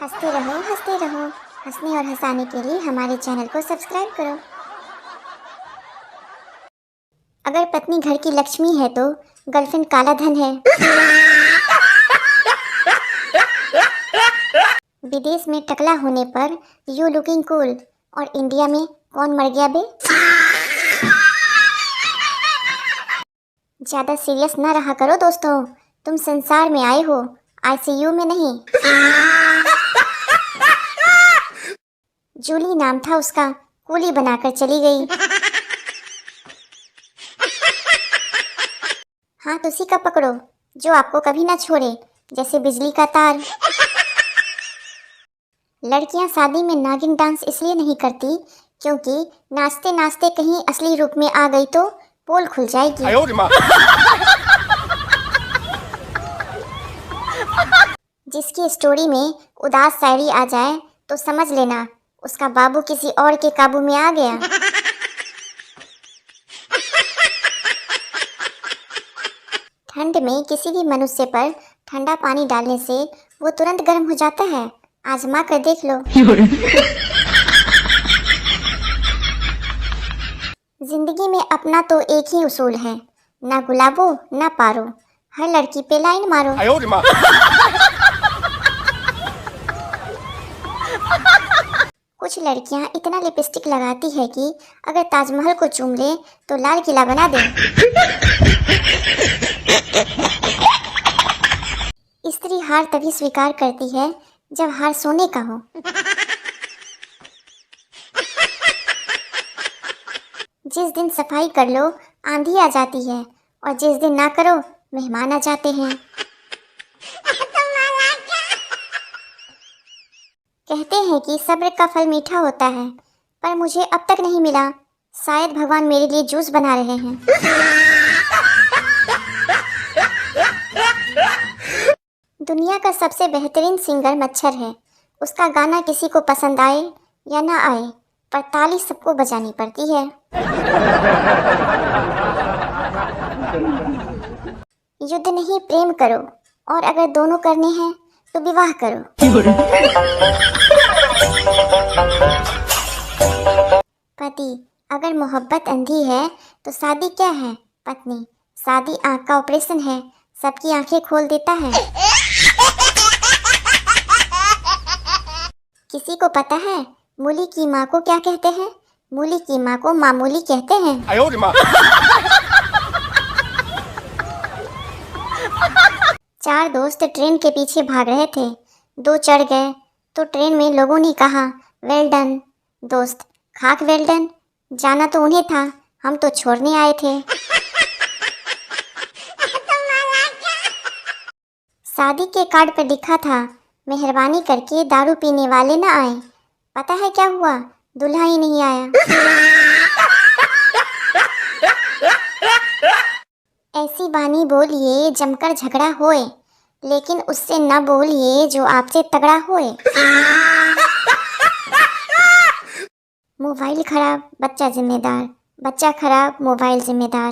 हंसते रहो। हंसने और हंसाने के लिए हमारे चैनल को सब्सक्राइब करो। अगर पत्नी घर की लक्ष्मी है तो गर्लफ्रेंड काला धन है। विदेश में टकला होने पर यू लुकिंग कूल, और इंडिया में कौन मर गया बे। ज्यादा सीरियस ना रहा करो दोस्तों, तुम संसार में आए हो, आईसीयू में नहीं। जूली नाम था उसका, कूली बनाकर चली गई। हाथ उसी का पकड़ो जो आपको कभी ना छोड़े, जैसे बिजली का तार। लड़कियां शादी में नागिन डांस इसलिए नहीं करती क्योंकि नाचते नाचते कहीं असली रूप में आ गई तो पोल खुल जाएगी। जिसकी स्टोरी में उदास शायरी आ जाए तो समझ लेना उसका बाबू किसी और के काबू में आ गया। ठंड में किसी भी मनुष्य पर ठंडा पानी डालने से वो तुरंत गर्म हो जाता है, आजमा कर देख लो। जिंदगी में अपना तो एक ही उसूल है, ना गुलाबो ना पारो, हर लड़की पे लाइन मारो। कुछ लड़कियां इतना लिपस्टिक लगाती है कि अगर ताजमहल को चूम ले तो लाल किला बना दे। स्त्री हार तभी स्वीकार करती है जब हार सोने का हो। जिस दिन सफाई कर लो आंधी आ जाती है, और जिस दिन ना करो मेहमान आ जाते हैं। कहते हैं कि सब्र का फल मीठा होता है, पर मुझे अब तक नहीं मिला। शायद भगवान मेरे लिए जूस बना रहे हैं। दुनिया का सबसे बेहतरीन सिंगर मच्छर है। उसका गाना किसी को पसंद आए या ना आए, पर ताली सबको बजानी पड़ती है। युद्ध नहीं प्रेम करो, और अगर दोनों करने हैं तो विवाह करो। पति, अगर मोहब्बत अंधी है तो शादी क्या है। पत्नी, शादी आँख का ऑपरेशन है, सबकी आंखें खोल देता है। किसी को पता है मूली की माँ को क्या कहते हैं। मूली की माँ को मामूली कहते हैं। चार दोस्त ट्रेन के पीछे भाग रहे थे, दो चढ़ गए तो ट्रेन में लोगों ने कहा वेल डन। दोस्त, खाक वेल डन, जाना तो उन्हें था, हम तो छोड़ने आए थे। शादी के कार्ड पर लिखा था मेहरबानी करके दारू पीने वाले ना आए। पता है क्या हुआ, दूल्हा ही नहीं आया। ऐसी बानी बोलिए जमकर झगड़ा होए, लेकिन उससे न बोलिए जो आपसे तगड़ा होए। मोबाइल खराब बच्चा जिम्मेदार, बच्चा खराब मोबाइल जिम्मेदार।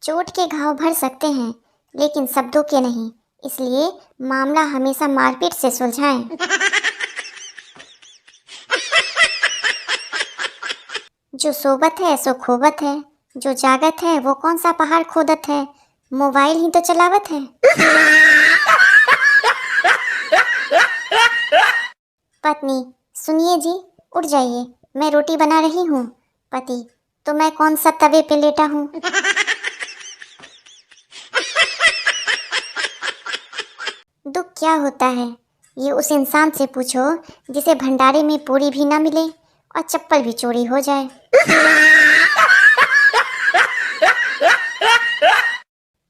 चोट के घाव भर सकते हैं लेकिन शब्दों के नहीं, इसलिए मामला हमेशा मारपीट से सुलझाएं। जो सोबत है सो खोबत है, जो जागत है वो कौन सा पहाड़ खोदत है, मोबाइल ही तो चलावत है। पत्नी, सुनिए जी, उठ जाइए, मैं रोटी बना रही हूँ। पति, तो मैं कौन सा तवे पे लेटा हूँ। दुख क्या होता है ये उस इंसान से पूछो जिसे भंडारे में पूरी भी ना मिले और चप्पल भी चोरी हो जाए।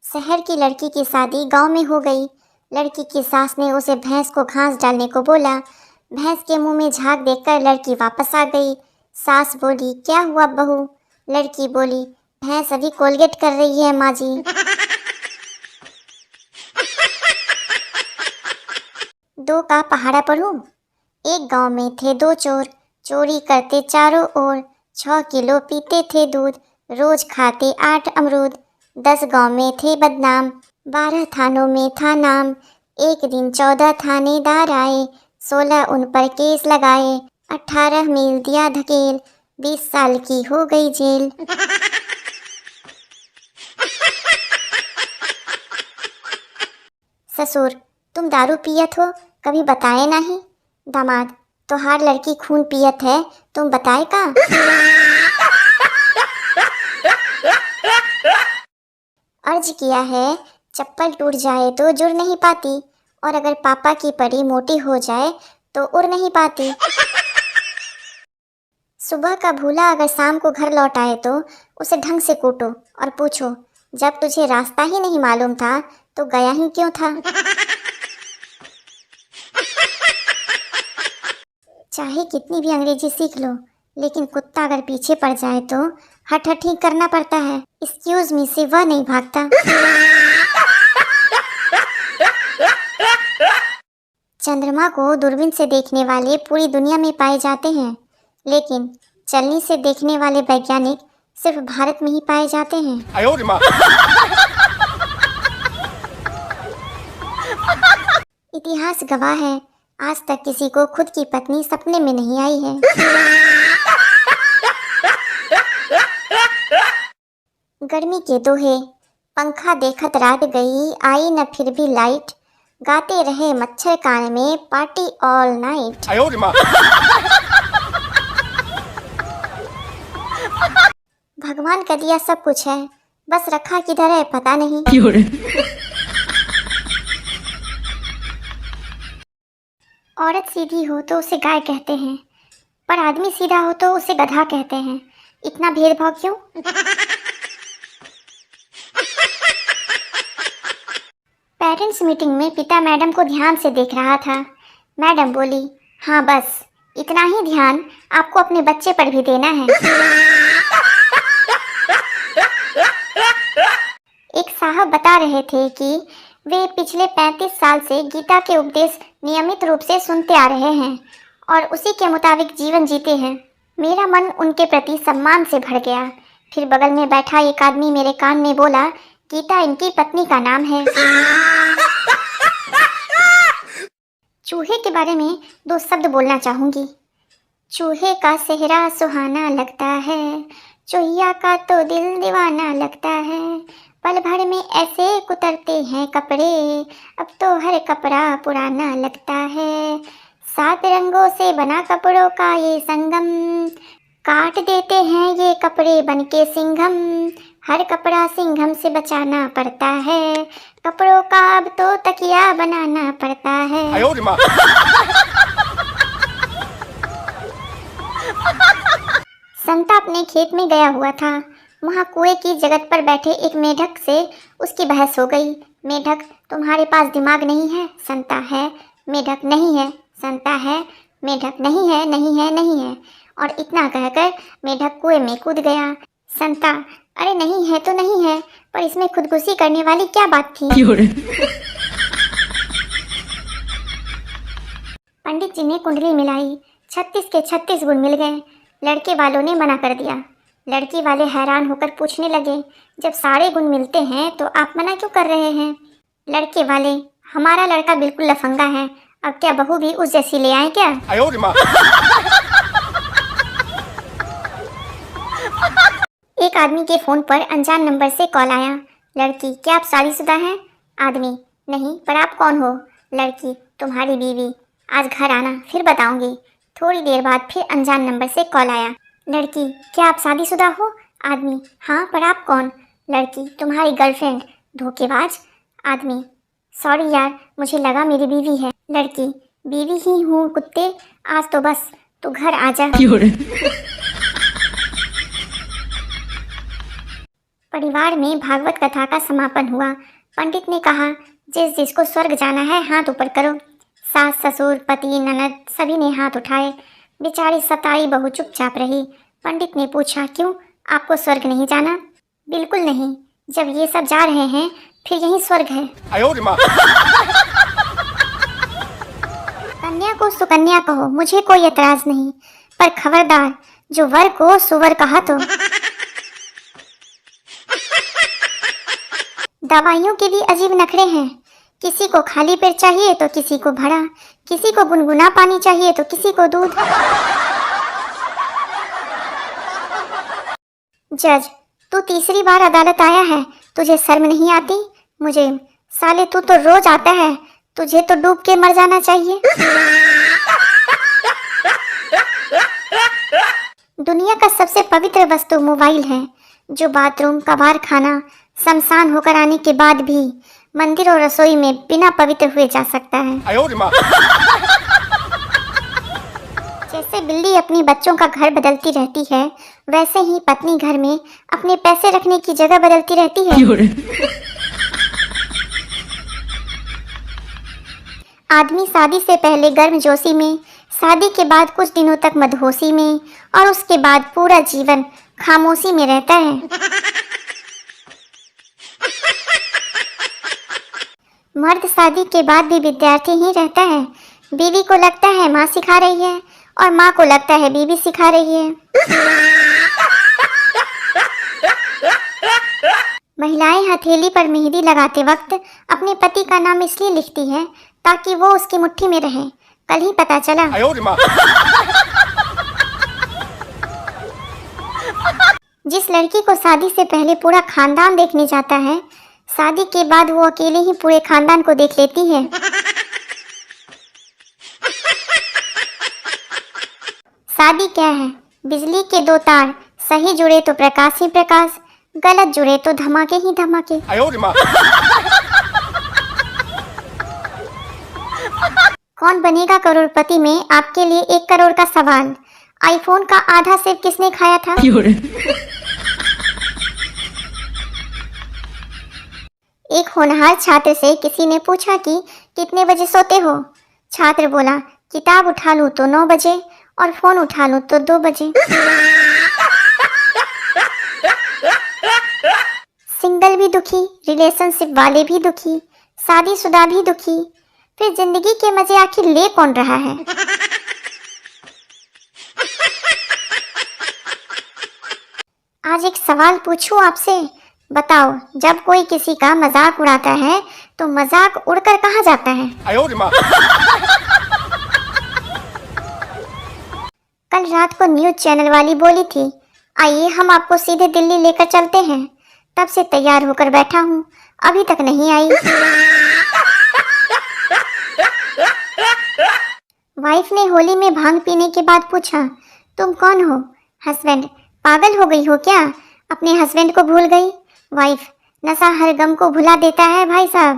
शहर की लड़की की शादी गांव में हो गई। लड़की की सास ने उसे भैंस को घास डालने को बोला। भैंस के मुंह में झाग देखकर लड़की वापस आ गई। सास बोली क्या हुआ बहू। लड़की बोली भैंस अभी कोलगेट कर रही है माँ जी। दो का पहाड़ा पढ़ूं। एक गांव में थे दो चोर, चोरी करते चारों ओर। 6 किलो पीते थे दूध, रोज खाते 8 अमरूद। 10 गांव में थे बदनाम, 12 थानों में था नाम, एक दिन 14 थानेदार आए, 16 उन पर केस लगाए, 18 मील दिया धकेल, 20 साल की हो गई जेल। ससुर, तुम दारू पियत हो, कभी बताए नहीं। दामाद, तोहार लड़की खून पियत है, तुम बताए का। अर्ज किया है, चप्पल टूट जाए तो जुड़ नहीं पाती, और अगर पापा की परी मोटी हो जाए तो उड़ नहीं पाती। सुबह का भूला अगर शाम को घर लौट आए तो उसे ढंग से कूटो और पूछो, जब तुझे रास्ता ही नहीं मालूम था तो गया ही क्यों था। चाहे कितनी भी अंग्रेजी सीख लो, लेकिन कुत्ता अगर पीछे पड़ जाए तो हट हट ही करना पड़ता है। एक्सक्यूज मी से वह नहीं भागता। चंद्रमा को दूरबीन से देखने वाले पूरी दुनिया में पाए जाते हैं, लेकिन चलनी से देखने वाले वैज्ञानिक सिर्फ भारत में ही पाए जाते हैं। इतिहास गवाह है, आज तक किसी को खुद की पत्नी सपने में नहीं आई है। गर्मी के दोहे, पंखा देखत रात गई, आई न फिर भी लाइट, गाते रहे मच्छर कान में, पार्टी ऑल नाइट। भगवान का दिया सब कुछ है, बस रखा किधर है पता नहीं। औरत सीधी हो तो उसे गाय कहते हैं, पर आदमी सीधा हो तो उसे गधा कहते हैं। इतना भेदभाव क्यों? पेरेंट्स मीटिंग में पिता मैडम को ध्यान से देख रहा था। मैडम बोली, हाँ बस इतना ही ध्यान आपको अपने बच्चे पर भी देना है। एक साहब बता रहे थे कि वे पिछले 35 साल से गीता के उपदेश नियमित रूप से सुनते आ रहे हैं और उसी के मुताबिक जीवन जीते हैं। मेरा मन उनके प्रति सम्मान से भर गया। फिर बगल में बैठा एक आदमी मेरे कान में बोला, गीता इनकी पत्नी का नाम है। चूहे के बारे में 2 शब्द बोलना चाहूंगी। चूहे का सेहरा सुहाना लगता है, चूहिया का तो दिल दीवाना लगता है, पल भर में ऐसे कुतरते हैं कपड़े, अब तो हर कपड़ा पुराना लगता है, 7 रंगों से बना कपड़ों का ये संगम, काट देते हैं ये कपड़े बनके सिंघम, हर कपड़ा सिंघम से बचाना पड़ता है, कपड़ों का अब तो तकिया बनाना पड़ता है। संता अपने खेत में गया हुआ था। वहाँ कुएं की जगत पर बैठे एक मेढक से उसकी बहस हो गई। मेढक, तुम्हारे पास दिमाग नहीं है? संता, है। मेढक, नहीं है। संता, है। मेढक, नहीं है, नहीं है, नहीं है। और इतना कहकर मेढक कुएं में कूद गया। संता, अरे नहीं है तो नहीं है, पर इसमें खुदकुशी करने वाली क्या बात थी? पंडित जी ने कुंडली मिलाई, 36 के 36 गुण मिल गए। लड़के वालों ने मना कर दिया। लड़की वाले हैरान होकर पूछने लगे, जब सारे गुण मिलते हैं तो आप मना क्यों कर रहे हैं? लड़के वाले, हमारा लड़का बिल्कुल लफंगा है, अब क्या बहू भी उस जैसी ले आए क्या? एक आदमी के फोन पर अनजान नंबर से कॉल आया। लड़की, क्या आप शादीशुदा हैं? आदमी, नहीं, पर आप कौन हो? लड़की, तुम्हारी बीवी। आज घर आना, फिर बताऊंगी। थोड़ी देर बाद फिर अनजान नंबर से कॉल आया। लड़की, क्या आप शादीशुदा हो? आदमी, हाँ, पर आप कौन? लड़की, तुम्हारी गर्लफ्रेंड। धोखेबाज। आदमी, सॉरी यार, मुझे लगा मेरी बीवी है। लड़की, बीवी ही हूँ कुत्ते, आज तो बस तू घर आ जा। परिवार में भागवत कथा का समापन हुआ। पंडित ने कहा, जिस जिसको स्वर्ग जाना है हाथ ऊपर करो। सास, ससुर, पति, ननद सभी ने हाथ उठाए। बेचारी सताई बहू चुपचाप रही। पंडित ने पूछा, क्यों, आपको स्वर्ग नहीं जाना? बिल्कुल नहीं, जब ये सब जा रहे हैं फिर यही स्वर्ग है। कन्या को सुकन्या कहो, मुझे कोई एतराज नहीं, पर खबरदार जो वर को सुवर कहा तो। दवाइयों के भी अजीब नखरे हैं। किसी को खाली पेट चाहिए तो किसी को भरा, किसी को गुनगुना पानी चाहिए तो किसी को दूध। जज, तू तीसरी बार अदालत आया है, तुझे शर्म नहीं आती? मुझे साले तू तो रोज आता है, तुझे तो डूब के मर जाना चाहिए। दुनिया का सबसे पवित्र वस्तु मोबाइल है, जो बाथरूम, कबाड़ खाना, शमशान होकर आने के बाद भी मंदिर और रसोई में बिना पवित्र हुए जा सकता है। जैसे बिल्ली अपनी बच्चों का घर बदलती रहती है, वैसे ही पत्नी घर में अपने पैसे रखने की जगह बदलती रहती है। आदमी शादी से पहले गर्मजोशी में, शादी के बाद कुछ दिनों तक मदहोशी में और उसके बाद पूरा जीवन खामोशी में रहता है। मर्द शादी के बाद भी विद्यार्थी ही रहता है। बीवी को लगता है माँ सिखा रही है और माँ को लगता है बीवी सिखा रही है। महिलाएं हथेली पर मेहंदी लगाते वक्त अपने पति का नाम इसलिए लिखती है ताकि वो उसकी मुट्ठी में रहे। कल ही पता चला। जिस लड़की को शादी से पहले पूरा खानदान देखने जाता है, शादी के बाद वो अकेले ही पूरे खानदान को देख लेती है। शादी क्या है? बिजली के दो तार, सही जुड़े तो प्रकाश ही प्रकाश, गलत जुड़े तो धमाके ही धमाके। कौन बनेगा करोड़पति में आपके लिए 1 करोड़ का सवाल। आईफोन का आधा सेब किसने खाया था? एक होनहार छात्र से किसी ने पूछा कि कितने बजे सोते हो? छात्र बोला, किताब उठा लूं तो 9 बजे और फोन उठा लूं तो 2 बजे। सिंगल भी दुखी, रिलेशनशिप वाले भी दुखी, शादीशुदा भी दुखी, फिर जिंदगी के मजे आखिर ले कौन रहा है? आज एक सवाल पूछूं आपसे, बताओ, जब कोई किसी का मजाक उड़ाता है तो मजाक उड़कर कहाँ जाता है? कल रात को न्यूज चैनल वाली बोली थी, आइए हम आपको सीधे दिल्ली लेकर चलते हैं। तब से तैयार होकर बैठा हूँ, अभी तक नहीं आई। वाइफ ने होली में भांग पीने के बाद पूछा, तुम कौन हो? हस्बैंड, पागल हो गई हो क्या? अपने हस्बैंड को भूल गई? वाइफ, नशा हर गम को भुला देता है भाई साहब।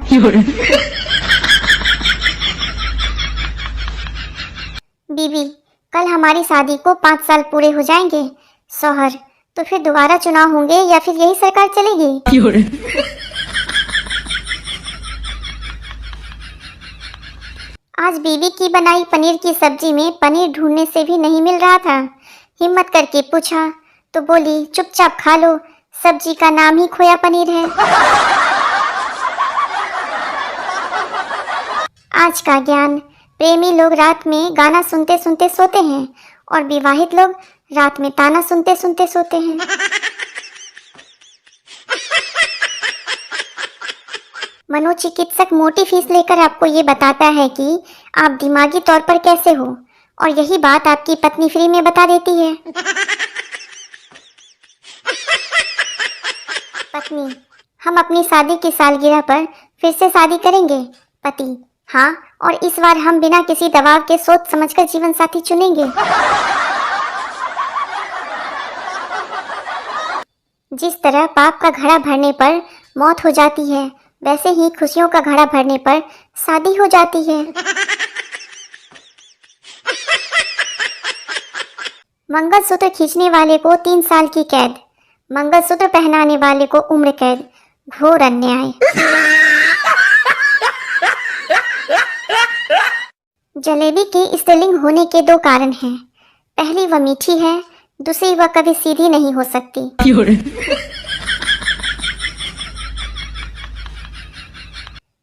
बीवी, कल हमारी शादी को 5 साल पूरे हो जाएंगे। शौहर, तो फिर दोबारा चुनाव होंगे या फिर यही सरकार चलेगी? आज बीवी की बनाई पनीर की सब्जी में पनीर ढूंढने से भी नहीं मिल रहा था। हिम्मत करके पूछा तो बोली, चुपचाप खा लो, सब्जी का नाम ही खोया पनीर है। आज का ज्ञान, प्रेमी लोग रात में गाना सुनते सुनते सोते हैं और विवाहित लोग रात में ताना सुनते सुनते सोते हैं। मनोचिकित्सक मोटी फीस लेकर आपको ये बताता है कि आप दिमागी तौर पर कैसे हो, और यही बात आपकी पत्नी फ्री में बता देती है। पत्नी, हम अपनी शादी की सालगिरह पर फिर से शादी करेंगे। पति, हाँ, और इस बार हम बिना किसी दबाव के सोच समझकर जीवन साथी चुनेंगे। जिस तरह पाप का घड़ा भरने पर मौत हो जाती है, वैसे ही खुशियों का घड़ा भरने पर शादी हो जाती है। मंगलसूत्र खींचने वाले को 3 साल की कैद, मंगलसूत्र पहनाने वाले को उम्र कैद। घोर अन्याय। जलेबी के स्त्रीलिंग होने के 2 कारण हैं। पहली, वह मीठी है, दूसरी, वह कभी सीधी नहीं हो सकती।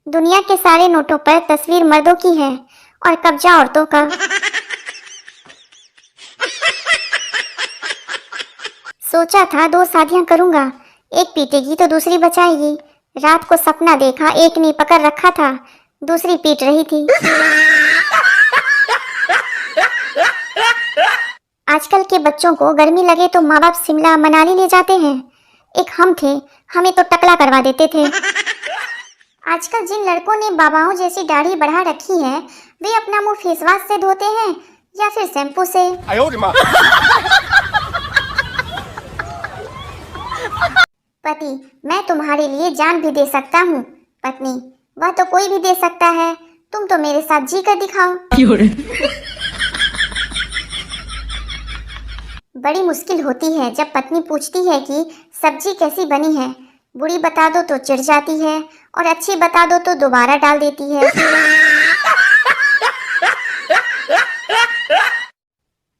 दुनिया के सारे नोटों पर तस्वीर मर्दों की है और कब्जा औरतों का। सोचा था 2 शादियां करूंगा, एक पीटेगी तो दूसरी बचाएगी, रात को सपना देखा, एक ने पकड़ रखा था, दूसरी पीट रही थी। आजकल के बच्चों को गर्मी लगे तो माँ बाप शिमला मनाली ले जाते हैं। एक हम थे, हमें तो टकला करवा देते थे। आजकल जिन लड़कों ने बाबाओं जैसी दाढ़ी बढ़ा रखी है, वे अपना मुंह फेस वॉश से धोते हैं या फिर शैम्पू से। पति, मैं तुम्हारे लिए जान भी दे सकता हूँ। पत्नी, वह तो कोई भी दे सकता है, तुम तो मेरे साथ जी कर दिखाओ। बड़ी मुश्किल होती है जब पत्नी पूछती है कि सब्जी कैसी बनी है। बुरी बता दो तो चिढ़ जाती है और अच्छी बता दो तो दोबारा डाल देती है।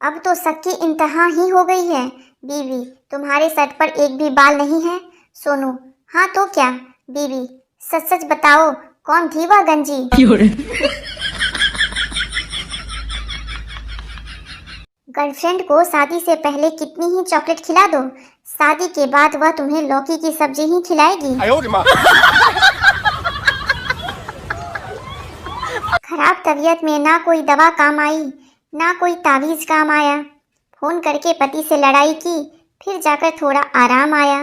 अब तो शक की इंतहा ही हो गई है। बीवी, तुम्हारे सर पर एक भी बाल नहीं है। सोनू, हाँ तो क्या। बीवी, सच सच बताओ, कौन थी वह गंजी? गर्लफ्रेंड को शादी से पहले कितनी ही चॉकलेट खिला दो, शादी के बाद वह तुम्हें लौकी की सब्जी ही खिलाएगी। खराब तबीयत में ना कोई दवा काम आई, ना कोई तावीज काम आया। फोन करके पति से लड़ाई की, फिर जाकर थोड़ा आराम आया।